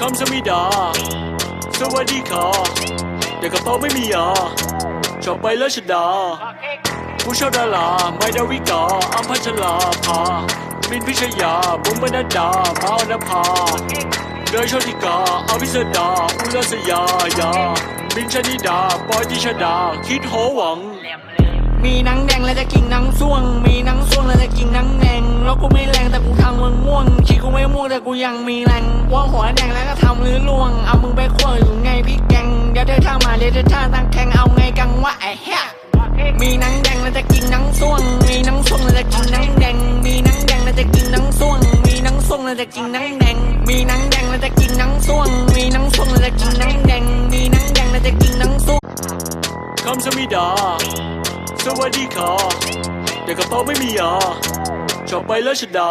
คำสมิดาสวัสดีค่ะเด็กกระเป๋าไม่มีชอบไปเลชดาผู้ชอบดาราไม่ดาวิกาอัมพัชราภามินพิชยาบุ๋มบรรณดามาอนภาเนยโชติกาอภิสดาอุลสยายามินชนิดาปอยติชดาคิดโหวังมีหนังแดงแล้วจะกินหนังส่วงมีหนังส่วงแล้วจะกินหนังแดงแล้วกูไม่แรงแต่กูทำมึงม่วงขี้กูไม่ม่วงแต่กูยังมีแรงว่าหัวแดงแล้วก็ทำหรือล่วงเอามึงไปคั่วอยู่ไงพี่แกงเดี๋ยวเธอท่ามาเดี๋ยวเธอท่าตั้งแข่งเอาไงกังวะไอ้เหี้ยมีหนังแดงแล้วจะกินหนังส่วงมีหนังส่วงแล้วจะกินหนังแดงมีหนังแดงแล้วจะกินหนังส่วงมีหนังส่วงแล้วจะกินหนังแดงมีหนังแดงแล้วจะกินหนังส่วงมีหนังส่วงแล้วจะกินหนังแดงมีหนังแดงแล้วจะกินหนังส่วงคำสมิดาสวัสดีค่ะเด็กกระเป๋าไม่มีชอบไปเลชดา